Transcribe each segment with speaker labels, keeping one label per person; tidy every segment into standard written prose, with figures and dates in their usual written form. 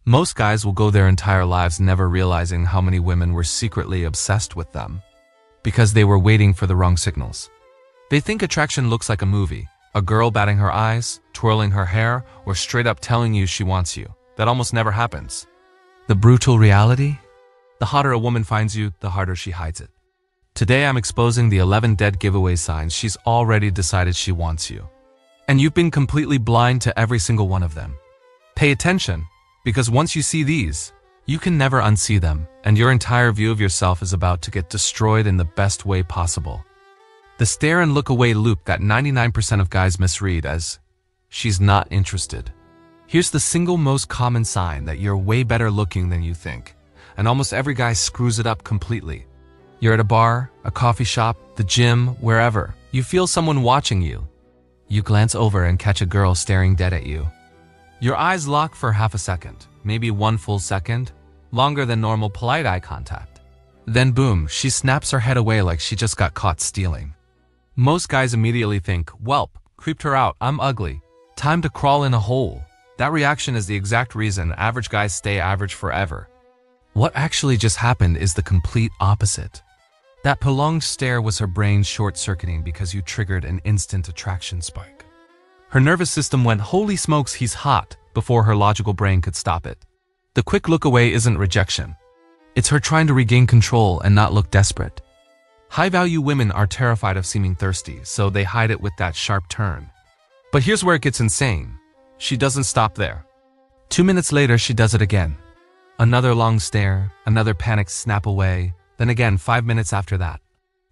Speaker 1: Most guys will go their entire lives never realizing how many women were secretly obsessed with them because they were waiting for the wrong signals. They think attraction looks like a movie, a girl batting her eyes, twirling her hair, or straight up telling you she wants you. That almost never happens. The brutal reality? The hotter a woman finds you, the harder she hides it. Today I'm exposing the 11 dead giveaway signs she's already decided she wants you. And you've been completely blind to every single one of them. Pay attention, because once you see these, you can never unsee them, and your entire view of yourself is about to get destroyed in the best way possible. The stare and look away loop that 99% of guys misread as, she's not interested. Here's the single most common sign that you're way better looking than you think, and almost every guy screws it up completely. You're at a bar, a coffee shop, the gym, wherever. You feel someone watching you. You glance over and catch a girl staring dead at you. Your eyes lock for half a second, maybe one full second, longer than normal polite eye contact. Then boom, she snaps her head away like she just got caught stealing. Most guys immediately think, "Welp, creeped her out, I'm ugly. Time to crawl in a hole." That reaction is the exact reason average guys stay average forever. What actually just happened is the complete opposite. That prolonged stare was her brain short-circuiting because you triggered an instant attraction spike. Her nervous system went, "Holy smokes, he's hot," before her logical brain could stop it. The quick look away isn't rejection. It's her trying to regain control and not look desperate. High-value women are terrified of seeming thirsty, so they hide it with that sharp turn. But here's where it gets insane. She doesn't stop there. 2 minutes later, she does it again. Another long stare, another panicked snap away, then again 5 minutes after that.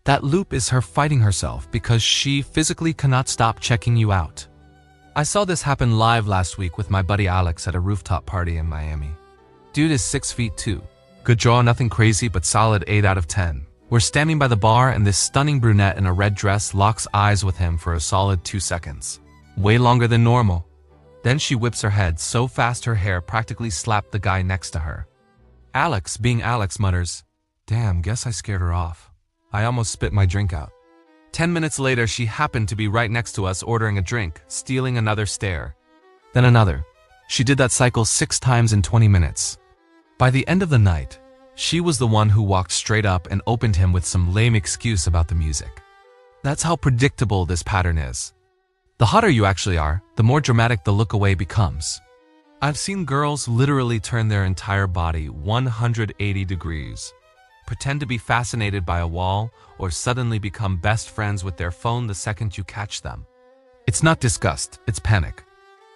Speaker 1: That loop is her fighting herself because she physically cannot stop checking you out. I saw this happen live last week with my buddy Alex at a rooftop party in Miami. Dude is 6'2". Good draw, nothing crazy, but solid 8 out of 10. We're standing by the bar and this stunning brunette in a red dress locks eyes with him for a solid 2 seconds. Way longer than normal. Then she whips her head so fast her hair practically slapped the guy next to her. Alex, being Alex, mutters, "Damn, guess I scared her off. I almost spit my drink out." 10 minutes later, she happened to be right next to us ordering a drink, stealing another stare. Then another. She did that cycle 6 times in 20 minutes. By the end of the night, she was the one who walked straight up and opened him with some lame excuse about the music. That's how predictable this pattern is. The hotter you actually are, the more dramatic the look away becomes. I've seen girls literally turn their entire body 180 degrees, pretend to be fascinated by a wall, or suddenly become best friends with their phone the second you catch them. It's not disgust, it's panic.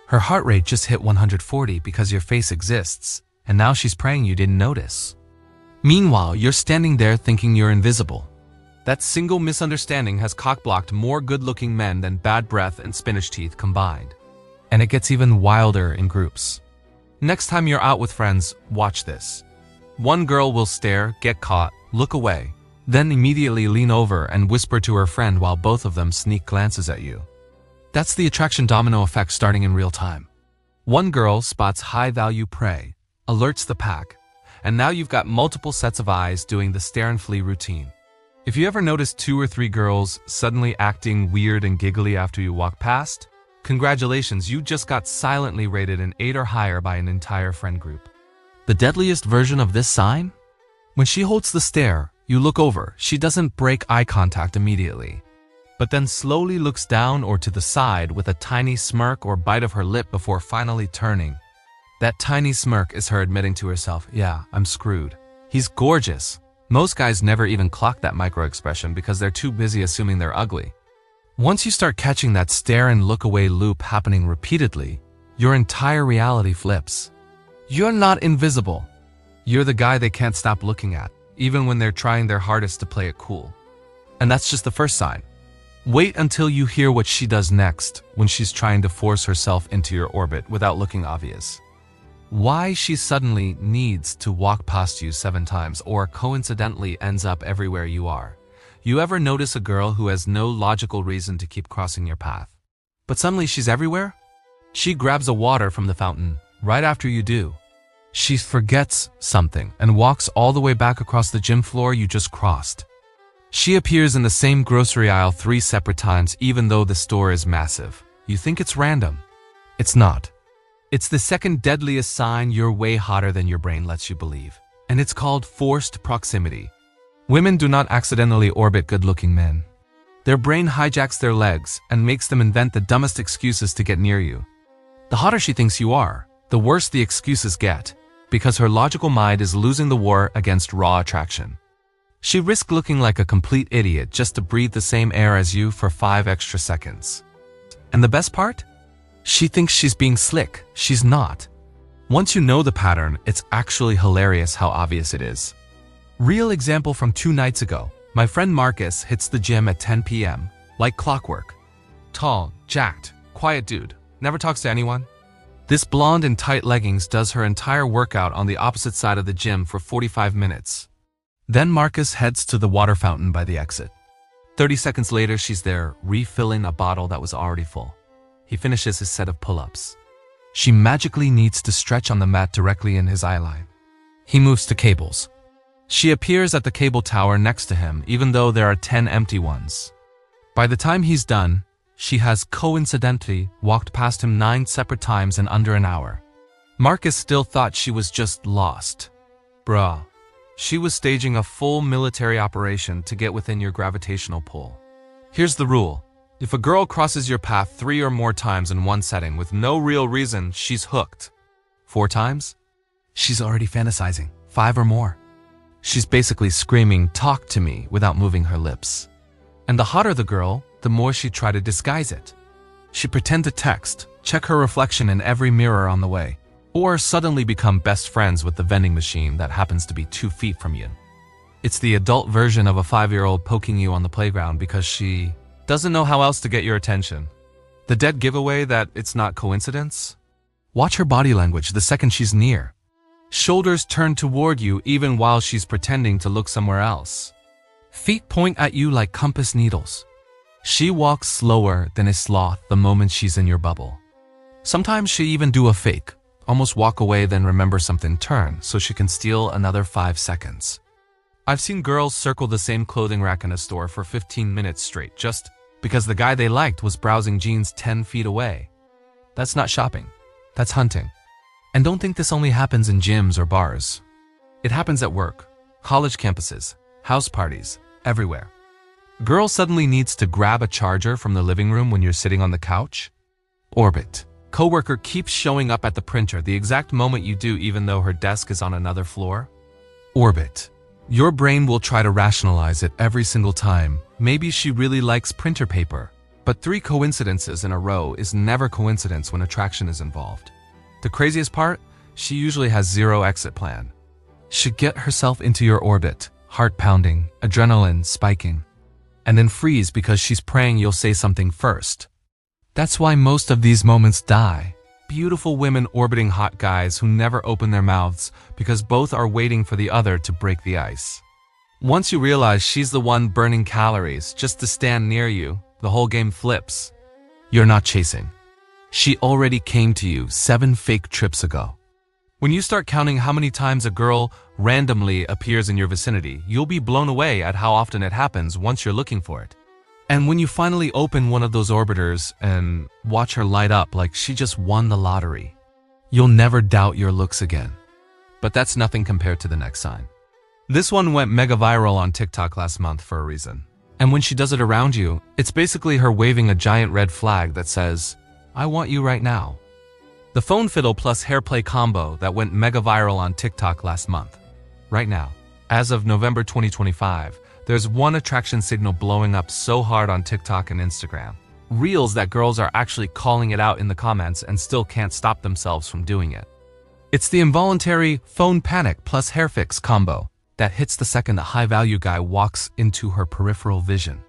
Speaker 1: Her heart rate just hit 140 because your face exists, and now she's praying you didn't notice. Meanwhile, you're standing there thinking you're invisible. That single misunderstanding has cock-blocked more good-looking men than bad breath and spinach teeth combined. And it gets even wilder in groups. Next time you're out with friends, watch this. One girl will stare, get caught, look away, then immediately lean over and whisper to her friend while both of them sneak glances at you. That's the attraction domino effect starting in real time. One girl spots high-value prey, alerts the pack, and now you've got multiple sets of eyes doing the stare and flee routine. If you ever notice 2 or 3 girls suddenly acting weird and giggly after you walk past, congratulations, you just got silently rated an 8 or higher by an entire friend group. The deadliest version of this sign? When she holds the stare, you look over, she doesn't break eye contact immediately, but then slowly looks down or to the side with a tiny smirk or bite of her lip before finally turning. That tiny smirk is her admitting to herself, "Yeah, I'm screwed. He's gorgeous." Most guys never even clock that micro-expression because they're too busy assuming they're ugly. Once you start catching that stare and look away loop happening repeatedly, your entire reality flips. You're not invisible. You're the guy they can't stop looking at, even when they're trying their hardest to play it cool. And that's just the first sign. Wait until you hear what she does next when she's trying to force herself into your orbit without looking obvious. Why she suddenly needs to walk past you 7 times or coincidentally ends up everywhere you are. You ever notice a girl who has no logical reason to keep crossing your path, but suddenly she's everywhere? She grabs a water from the fountain right after you do. She forgets something and walks all the way back across the gym floor you just crossed. She appears in the same grocery aisle 3 separate times even though the store is massive. You think it's random. It's not. It's the second deadliest sign you're way hotter than your brain lets you believe, and it's called forced proximity. Women do not accidentally orbit good-looking men. Their brain hijacks their legs and makes them invent the dumbest excuses to get near you. The hotter she thinks you are, the worse the excuses get, because her logical mind is losing the war against raw attraction. She risks looking like a complete idiot just to breathe the same air as you for 5 extra seconds. And the best part? She thinks she's being slick. She's not. Once you know the pattern, it's actually hilarious how obvious it is. Real example from 2 nights ago. My friend Marcus hits the gym at 10 p.m. like clockwork. Tall, jacked, quiet dude. Never talks to anyone. This blonde in tight leggings does her entire workout on the opposite side of the gym for 45 minutes. Then Marcus heads to the water fountain by the exit. 30 seconds later, she's there, refilling a bottle that was already full. He finishes his set of pull-ups. She magically needs to stretch on the mat directly in his eye line. He moves to cables. She appears at the cable tower next to him, even though there are 10 empty ones. By the time he's done, she has coincidentally walked past him 9 separate times in under an hour. Marcus still thought she was just lost. Bruh, she was staging a full military operation to get within your gravitational pull. Here's the rule. If a girl crosses your path 3 or more times in one setting with no real reason, she's hooked. 4 times? She's already fantasizing. 5 or more. She's basically screaming, "Talk to me," without moving her lips. And the hotter the girl, the more she'd try to disguise it. She'd pretend to text, check her reflection in every mirror on the way, or suddenly become best friends with the vending machine that happens to be 2 feet from you. It's the adult version of a 5-year-old poking you on the playground because she doesn't know how else to get your attention. The dead giveaway that it's not coincidence? Watch her body language the second she's near. Shoulders turn toward you even while she's pretending to look somewhere else. Feet point at you like compass needles. She walks slower than a sloth the moment she's in your bubble. Sometimes she even do a fake, almost walk away then remember something turn so she can steal another 5 seconds. I've seen girls circle the same clothing rack in a store for 15 minutes straight just because the guy they liked was browsing jeans 10 feet away. That's not shopping. That's hunting. And don't think this only happens in gyms or bars. It happens at work, college campuses, house parties, everywhere. Girl suddenly needs to grab a charger from the living room when you're sitting on the couch. Orbit. Coworker keeps showing up at the printer the exact moment you do even though her desk is on another floor. Orbit. Your brain will try to rationalize it every single time. Maybe she really likes printer paper. But 3 coincidences in a row is never coincidence when attraction is involved. The craziest part? She usually has 0 exit plan. She'd get herself into your orbit, heart pounding, adrenaline spiking, and then freeze because she's praying you'll say something first. That's why most of these moments die. Beautiful women orbiting hot guys who never open their mouths because both are waiting for the other to break the ice. Once you realize she's the one burning calories just to stand near you, the whole game flips. You're not chasing. She already came to you 7 fake trips ago. When you start counting how many times a girl randomly appears in your vicinity, you'll be blown away at how often it happens once you're looking for it. And when you finally open one of those orbiters and watch her light up like she just won the lottery, you'll never doubt your looks again. But that's nothing compared to the next sign. This one went mega viral on TikTok last month for a reason. And when she does it around you, it's basically her waving a giant red flag that says, "I want you right now." The phone fiddle plus hair play combo that went mega viral on TikTok last month. Right now, as of November 2025, there's one attraction signal blowing up so hard on TikTok and Instagram. Reels that girls are actually calling it out in the comments and still can't stop themselves from doing it. It's the involuntary phone panic plus hair fix combo that hits the second a high-value guy walks into her peripheral vision.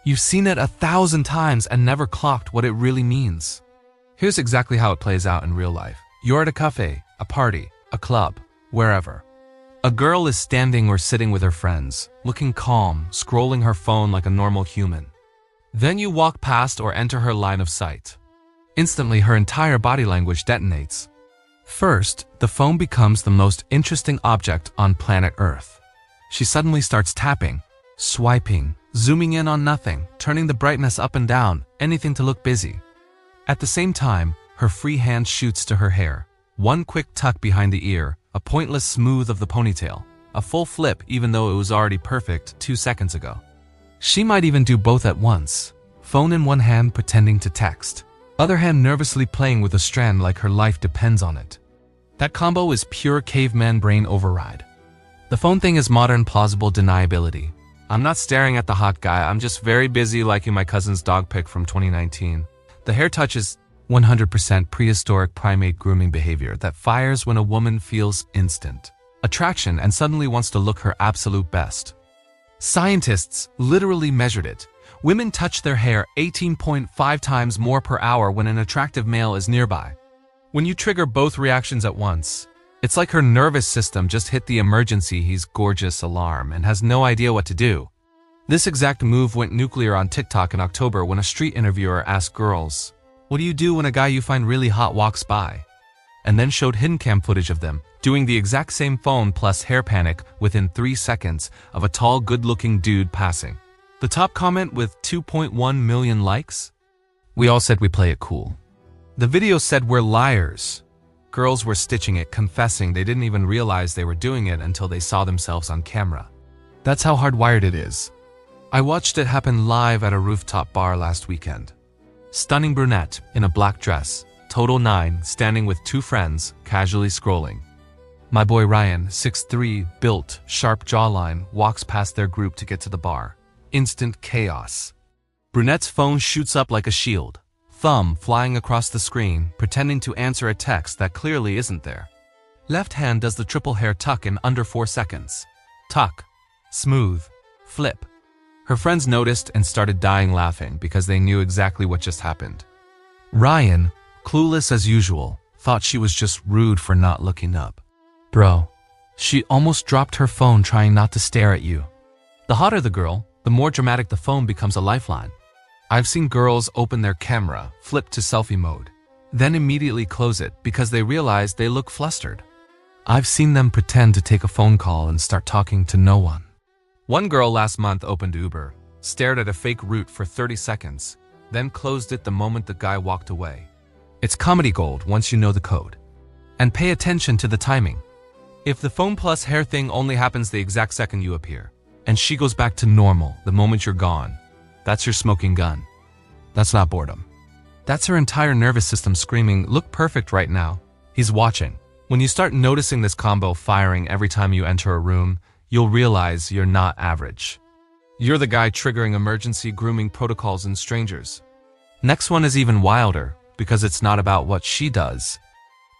Speaker 1: You've seen it 1,000 times and never clocked what it really means. Here's exactly how it plays out in real life. You're at a cafe, a party, a club, wherever. A girl is standing or sitting with her friends, looking calm, scrolling her phone like a normal human. Then you walk past or enter her line of sight. Instantly, her entire body language detonates. First, the phone becomes the most interesting object on planet Earth. She suddenly starts tapping, swiping, zooming in on nothing, turning the brightness up and down, anything to look busy. At the same time, Her free hand shoots to her hair. One quick tuck behind the ear, a pointless smooth of the ponytail, a full flip even though it was already perfect 2 seconds ago. She might even do both at once. Phone in one hand pretending to text, other hand nervously playing with a strand like her life depends on it. That combo is pure caveman brain override. The phone thing is modern plausible deniability. I'm not staring at the hot guy, I'm just very busy liking my cousin's dog pic from 2019. The hair touch is 100% prehistoric primate grooming behavior that fires when a woman feels instant attraction and suddenly wants to look her absolute best. Scientists literally measured it. Women touch their hair 18.5 times more per hour when an attractive male is nearby. When you trigger both reactions at once, it's like her nervous system just hit the emergency he's gorgeous alarm and has no idea what to do. This exact move went nuclear on TikTok in October when a street interviewer asked girls, "What do you do when a guy you find really hot walks by?" And then showed hidden cam footage of them doing the exact same phone plus hair panic within 3 seconds of a tall, good-looking dude passing. The top comment with 2.1 million likes? We all said we play it cool. The video said we're liars. Girls were stitching it, confessing they didn't even realize they were doing it until they saw themselves on camera. That's how hardwired it is. I watched it happen live at a rooftop bar last weekend. Stunning brunette in a black dress, total 9, standing with 2 friends, casually scrolling. My boy Ryan, 6'3", built, sharp jawline, walks past their group to get to the bar. Instant chaos. Brunette's phone shoots up like a shield, thumb flying across the screen, pretending to answer a text that clearly isn't there. Left hand does the triple hair tuck in under 4 seconds. Tuck, smooth, flip. Her friends noticed and started dying laughing because they knew exactly what just happened. Ryan, clueless as usual, thought she was just rude for not looking up. Bro, she almost dropped her phone trying not to stare at you. The hotter the girl, the more dramatic the phone becomes a lifeline. I've seen girls open their camera, flip to selfie mode, then immediately close it because they realize they look flustered. I've seen them pretend to take a phone call and start talking to no one. One girl last month opened Uber, stared at a fake route for 30 seconds, then closed it the moment the guy walked away. It's comedy gold once you know the code. And pay attention to the timing. If the phone plus hair thing only happens the exact second you appear, and she goes back to normal the moment you're gone, that's your smoking gun. That's not boredom. That's her entire nervous system screaming, "Look perfect right now." He's watching. When you start noticing this combo firing every time you enter a room, you'll realize you're not average. You're the guy triggering emergency grooming protocols in strangers. Next one is even wilder because it's not about what she does.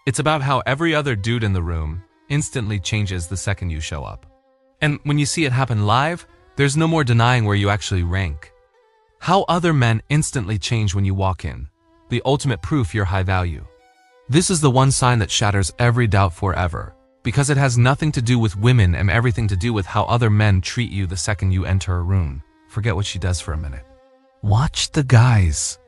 Speaker 1: It's about how every other dude in the room instantly changes the second you show up. And when you see it happen live, there's no more denying where you actually rank. How other men instantly change when you walk in. The ultimate proof you're high value. This is the one sign that shatters every doubt forever, because it has nothing to do with women and everything to do with how other men treat you the second you enter a room. Forget what she does for a minute. Watch the guys.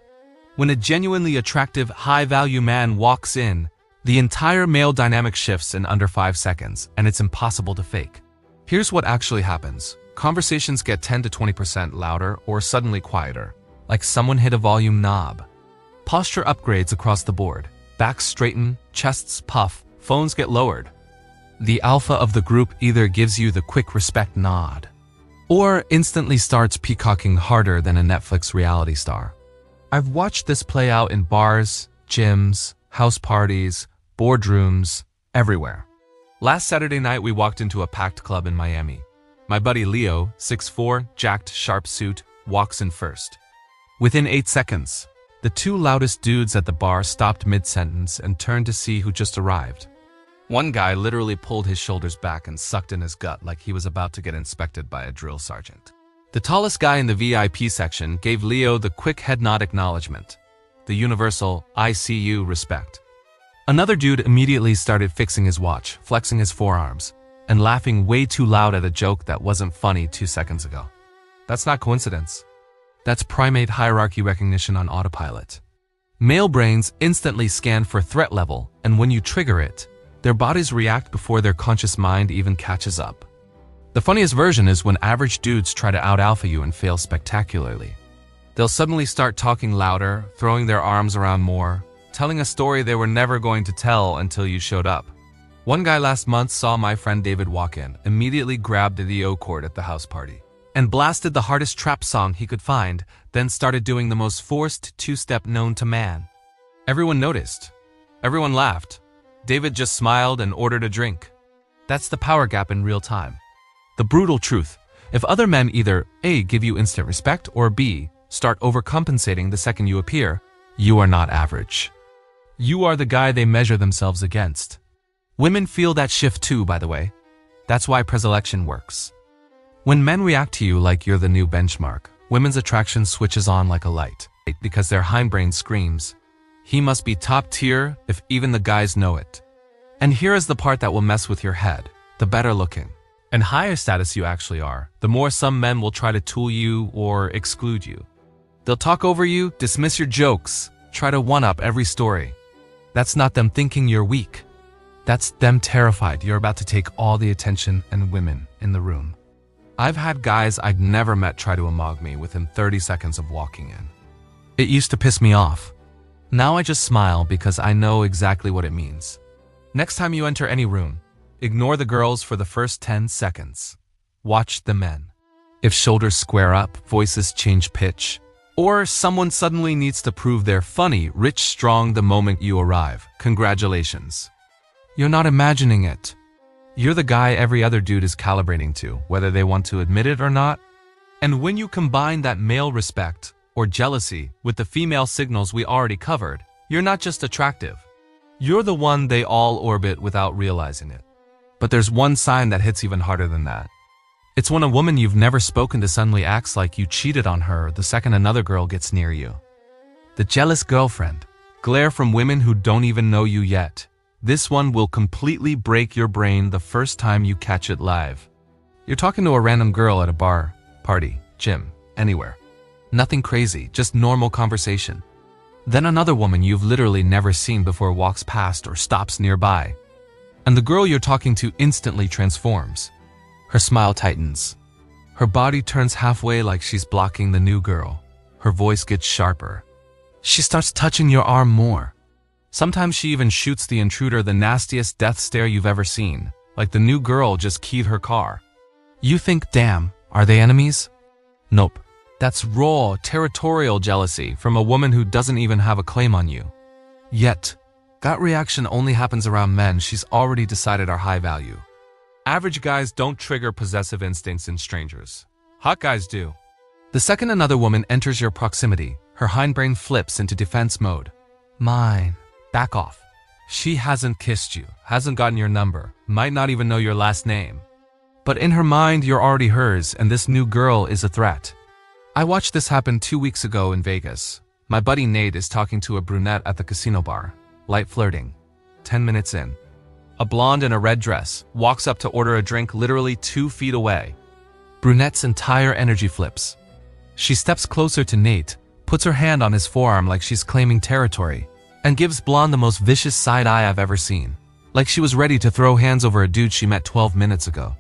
Speaker 1: When a genuinely attractive, high-value man walks in, the entire male dynamic shifts in under 5 seconds, and it's impossible to fake. Here's what actually happens. Conversations get 10 to 20% louder or suddenly quieter, like someone hit a volume knob. Posture upgrades across the board. Backs straighten, chests puff, phones get lowered. The alpha of the group either gives you the quick respect nod, or instantly starts peacocking harder than a Netflix reality star. I've watched this play out in bars, gyms, house parties, boardrooms, everywhere. Last Saturday night, we walked into a packed club in Miami. My buddy Leo, 6'4", jacked, sharp suit, walks in first. Within 8 seconds, the 2 loudest dudes at the bar stopped mid-sentence and turned to see who just arrived. One guy literally pulled his shoulders back and sucked in his gut like he was about to get inspected by a drill sergeant. The tallest guy in the VIP section gave Leo the quick head nod acknowledgement, the universal "I see you" respect. Another dude immediately started fixing his watch, flexing his forearms, and laughing way too loud at a joke that wasn't funny 2 seconds ago. That's not coincidence. That's primate hierarchy recognition on autopilot. Male brains instantly scan for threat level, and when you trigger it, their bodies react before their conscious mind even catches up. The funniest version is when average dudes try to out-alpha you and fail spectacularly. They'll suddenly start talking louder, throwing their arms around more, telling a story they were never going to tell until you showed up. One guy last month saw my friend David walk in, immediately grabbed the O chord at the house party, and blasted the hardest trap song he could find, then started doing the most forced two-step known to man. Everyone noticed. Everyone laughed. David just smiled and ordered a drink. That's the power gap in real time. The brutal truth. If other men either A, give you instant respect, or B, start overcompensating the second you appear, you are not average. You are the guy they measure themselves against. Women feel that shift too, by the way. That's why preselection works. When men react to you like you're the new benchmark, women's attraction switches on like a light, because their hindbrain screams, he must be top tier if even the guys know it. And here is the part that will mess with your head. The better looking and higher status you actually are, the more some men will try to tool you or exclude you. They'll talk over you, dismiss your jokes, try to one-up every story. That's not them thinking you're weak. That's them terrified you're about to take all the attention and women in the room. I've had guys I'd never met try to amog me within 30 seconds of walking in. It used to piss me off. Now I just smile because I know exactly what it means. Next time you enter any room, ignore the girls for the first 10 seconds. Watch the men. If shoulders square up, voices change pitch, or someone suddenly needs to prove they're funny, rich, strong the moment you arrive, congratulations. You're not imagining it. You're the guy every other dude is calibrating to, whether they want to admit it or not. And when you combine that male respect or jealousy with the female signals we already covered, you're not just attractive. You're the one they all orbit without realizing it. But there's one sign that hits even harder than that. It's when a woman you've never spoken to suddenly acts like you cheated on her the second another girl gets near you. The jealous girlfriend. Glare from women who don't even know you yet. This one will completely break your brain the first time you catch it live. You're talking to a random girl at a bar, party, gym, anywhere. Nothing crazy, just normal conversation. Then another woman you've literally never seen before walks past or stops nearby. And the girl you're talking to instantly transforms. Her smile tightens. Her body turns halfway like she's blocking the new girl. Her voice gets sharper. She starts touching your arm more. Sometimes she even shoots the intruder the nastiest death stare you've ever seen, like the new girl just keyed her car. You think, damn, are they enemies? Nope. That's raw, territorial jealousy from a woman who doesn't even have a claim on you. Yet, that reaction only happens around men she's already decided are high value. Average guys don't trigger possessive instincts in strangers. Hot guys do. The second another woman enters your proximity, her hindbrain flips into defense mode. Mine. Back off. She hasn't kissed you, hasn't gotten your number, might not even know your last name. But in her mind, you're already hers, and this new girl is a threat. I watched this happen 2 weeks ago in Vegas. My buddy Nate is talking to a brunette at the casino bar. Light flirting. 10 minutes in. A blonde in a red dress walks up to order a drink literally 2 feet away. Brunette's entire energy flips. She steps closer to Nate, puts her hand on his forearm like she's claiming territory, and gives blonde the most vicious side eye I've ever seen. Like she was ready to throw hands over a dude she met 12 minutes ago.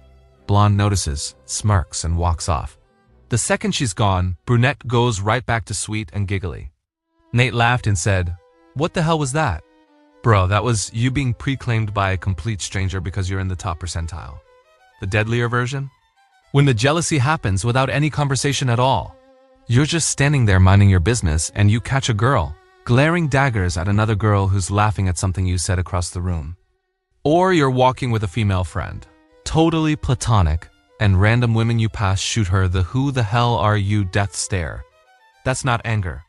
Speaker 1: Blonde notices, smirks, and walks off. The second she's gone, brunette goes right back to sweet and giggly. Nate laughed and said, "What the hell was that?" "Bro, that was you being pre-claimed by a complete stranger because you're in the top percentile." The deadlier version? When the jealousy happens without any conversation at all. You're just standing there minding your business and you catch a girl, glaring daggers at another girl who's laughing at something you said across the room. Or you're walking with a female friend, totally platonic, and random women you pass shoot her the "who the hell are you" death stare. That's not anger.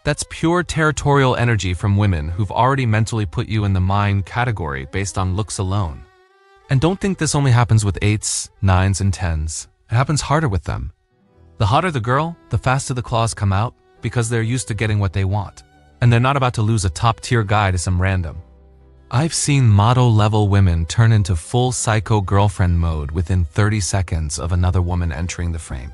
Speaker 1: That's pure territorial energy from women who've already mentally put you in the mine category based on looks alone. And don't think this only happens with 8s, 9s, and 10s. It happens harder with them. The hotter the girl, the faster the claws come out because they're used to getting what they want. And they're not about to lose a top-tier guy to some random. I've seen model-level women turn into full psycho girlfriend mode within 30 seconds of another woman entering the frame.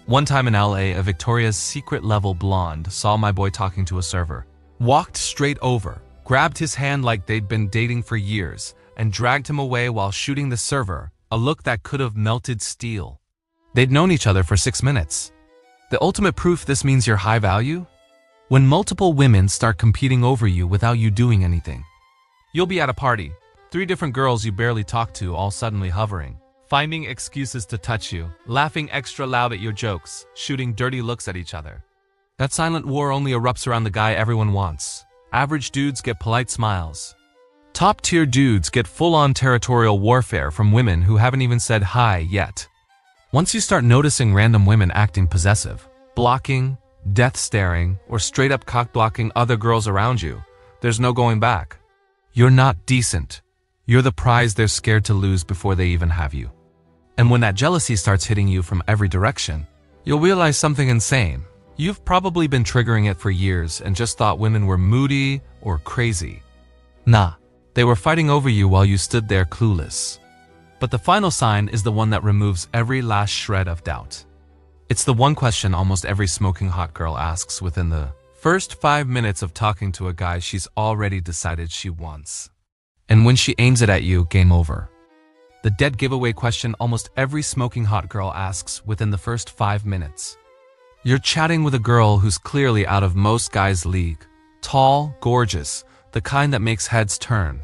Speaker 1: One time in LA, a Victoria's Secret-level blonde saw my boy talking to a server, walked straight over, grabbed his hand like they'd been dating for years, and dragged him away while shooting the server, a look that could have melted steel. They'd known each other for 6 minutes. The ultimate proof this means you're high value? When multiple women start competing over you without you doing anything. You'll be at a party, 3 different girls you barely talk to all suddenly hovering, finding excuses to touch you, laughing extra loud at your jokes, shooting dirty looks at each other. That silent war only erupts around the guy everyone wants. Average dudes get polite smiles. Top-tier dudes get full-on territorial warfare from women who haven't even said hi yet. Once you start noticing random women acting possessive, blocking, death staring, or straight-up cock-blocking other girls around you, there's no going back. You're not decent. You're the prize they're scared to lose before they even have you. And when that jealousy starts hitting you from every direction, you'll realize something insane. You've probably been triggering it for years and just thought women were moody or crazy. Nah, they were fighting over you while you stood there clueless. But the final sign is the one that removes every last shred of doubt. It's the one question almost every smoking hot girl asks within the first 5 minutes of talking to a guy she's already decided she wants. And when she aims it at you, game over. The dead giveaway question almost every smoking hot girl asks within the first 5 minutes. You're chatting with a girl who's clearly out of most guys' league. Tall, gorgeous, the kind that makes heads turn.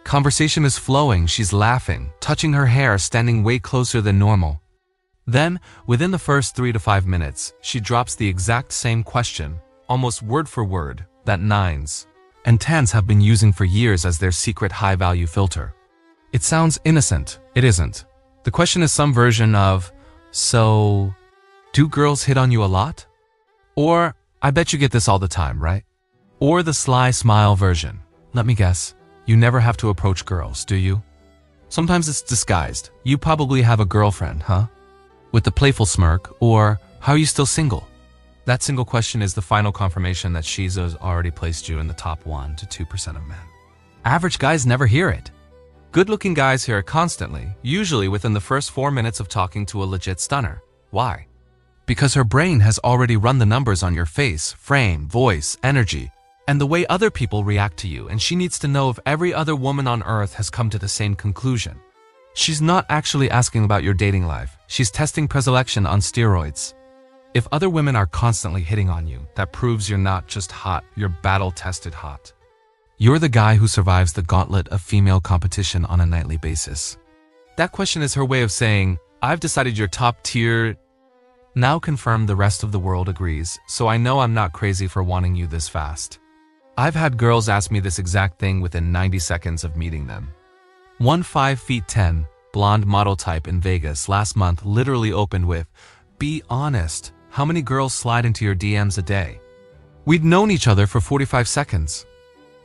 Speaker 1: Conversation is flowing, she's laughing, touching her hair, standing way closer than normal. Then, within the first 3 to 5 minutes, she drops the exact same question, almost word for word, that 9s and 10s have been using for years as their secret high-value filter. It sounds innocent. It isn't. The question is some version of, so, do girls hit on you a lot? Or, I bet you get this all the time, right? Or the sly smile version. Let me guess, you never have to approach girls, do you? Sometimes it's disguised. You probably have a girlfriend, huh? With the playful smirk, or, how are you still single? That single question is the final confirmation that she's already placed you in the top 1 to 2% of men. Average guys never hear it. Good-looking guys hear it constantly, usually within the first 4 minutes of talking to a legit stunner. Why? Because her brain has already run the numbers on your face, frame, voice, energy, and the way other people react to you, and she needs to know if every other woman on earth has come to the same conclusion. She's not actually asking about your dating life. She's testing preselection on steroids. If other women are constantly hitting on you, that proves you're not just hot, you're battle-tested hot. You're the guy who survives the gauntlet of female competition on a nightly basis. That question is her way of saying, I've decided you're top tier. Now confirmed the rest of the world agrees, so I know I'm not crazy for wanting you this fast. I've had girls ask me this exact thing within 90 seconds of meeting them. One 5'10", blonde model type in Vegas last month literally opened with, be honest, how many girls slide into your DMs a day? We'd known each other for 45 seconds.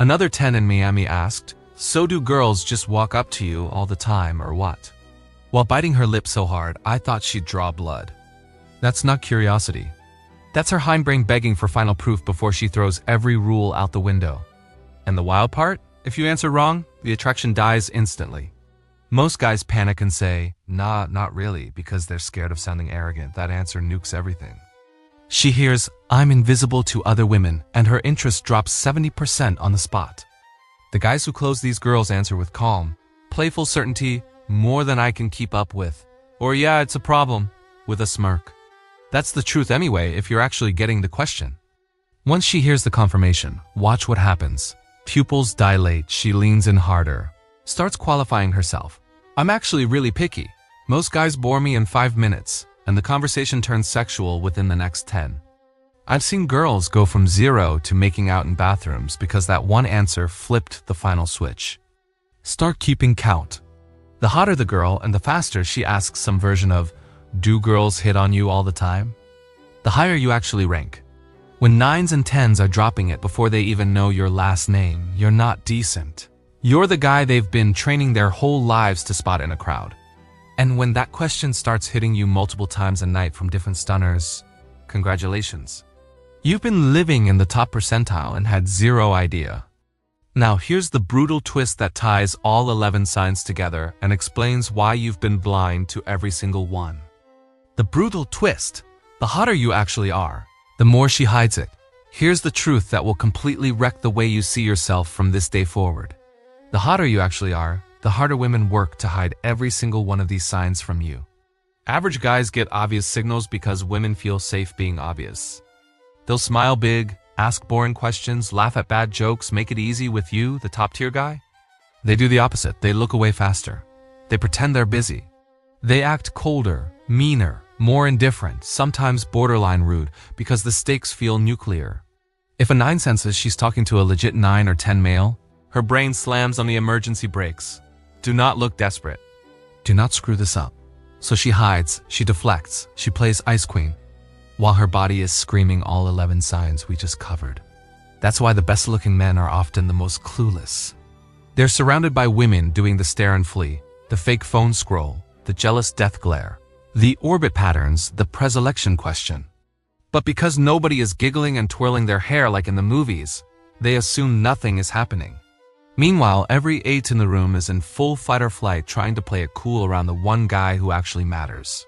Speaker 1: Another 10 in Miami asked, so do girls just walk up to you all the time or what? While biting her lip so hard, I thought she'd draw blood. That's not curiosity. That's her hindbrain begging for final proof before she throws every rule out the window. And the wild part? If you answer wrong, the attraction dies instantly. Most guys panic and say, nah, not really, because they're scared of sounding arrogant. That answer nukes everything. She hears, I'm invisible to other women, and her interest drops 70% on the spot. The guys who close these girls answer with calm, playful certainty, more than I can keep up with. Or yeah, it's a problem, with a smirk. That's the truth anyway if you're actually getting the question. Once she hears the confirmation, watch what happens. Pupils dilate, she leans in harder. Starts qualifying herself. I'm actually really picky. Most guys bore me in 5 minutes, and the conversation turns sexual within the next 10. I've seen girls go from 0 to making out in bathrooms because that one answer flipped the final switch. Start keeping count. The hotter the girl and the faster she asks some version of, do girls hit on you all the time? The higher you actually rank. When 9s and 10s are dropping it before they even know your last name, you're not decent. You're the guy they've been training their whole lives to spot in a crowd. And when that question starts hitting you multiple times a night from different stunners, congratulations. You've been living in the top percentile and had zero idea. Now here's the brutal twist that ties all 11 signs together and explains why you've been blind to every single one. The brutal twist. The hotter you actually are, the more she hides it. Here's the truth that will completely wreck the way you see yourself from this day forward. The hotter you actually are, the harder women work to hide every single one of these signs from you. Average guys get obvious signals because women feel safe being obvious. They'll smile big, Ask boring questions, laugh at bad jokes, make it easy with you, the top-tier guy? They do the opposite. They look away faster. They pretend they're busy. They act colder, meaner, more indifferent, sometimes borderline rude, because the stakes feel nuclear. If a 9 senses she's talking to a legit 9 or 10 male, her brain slams on the emergency brakes. Do not look desperate. Do not screw this up. So she hides, she deflects, she plays Ice Queen, while her body is screaming all 11 signs we just covered. That's why the best-looking men are often the most clueless. They're surrounded by women doing the stare and flee, the fake phone scroll, the jealous death glare, the orbit patterns, the preselection question. But because nobody is giggling and twirling their hair like in the movies, they assume nothing is happening. Meanwhile, every 8 in the room is in full fight or flight trying to play it cool around the one guy who actually matters.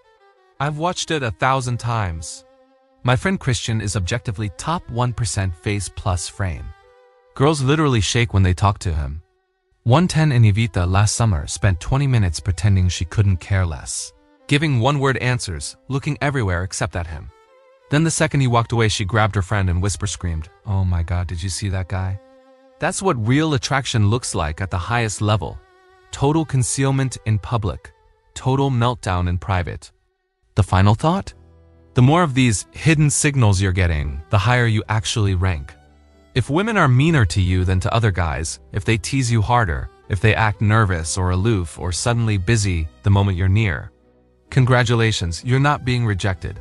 Speaker 1: I've watched it 1,000 times. My friend Christian is objectively top 1% face plus frame. Girls literally shake when they talk to him. 110 and Evita last summer spent 20 minutes pretending she couldn't care less, giving one-word answers, looking everywhere except at him. Then the second he walked away, she grabbed her friend and whisper-screamed, "Oh my God, did you see that guy?" That's what real attraction looks like at the highest level. Total concealment in public, total meltdown in private. The final thought? The more of these hidden signals you're getting, the higher you actually rank. If women are meaner to you than to other guys, if they tease you harder, if they act nervous or aloof or suddenly busy the moment you're near, congratulations, you're not being rejected.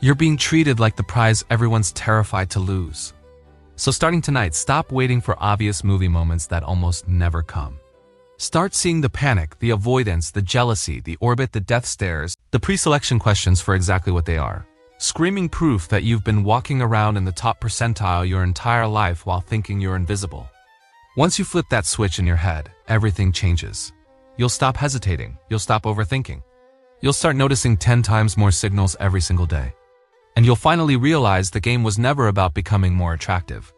Speaker 1: You're being treated like the prize everyone's terrified to lose. So starting tonight, stop waiting for obvious movie moments that almost never come. Start seeing the panic, the avoidance, the jealousy, the orbit, the death stares, the pre-selection questions for exactly what they are. Screaming proof that you've been walking around in the top percentile your entire life while thinking you're invisible. Once you flip that switch in your head, everything changes. You'll stop hesitating. You'll stop overthinking. You'll start noticing 10 times more signals every single day. And you'll finally realize the game was never about becoming more attractive.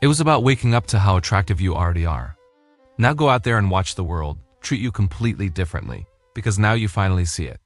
Speaker 1: It was about waking up to how attractive you already are. Now go out there and watch the world treat you completely differently, because now you finally see it.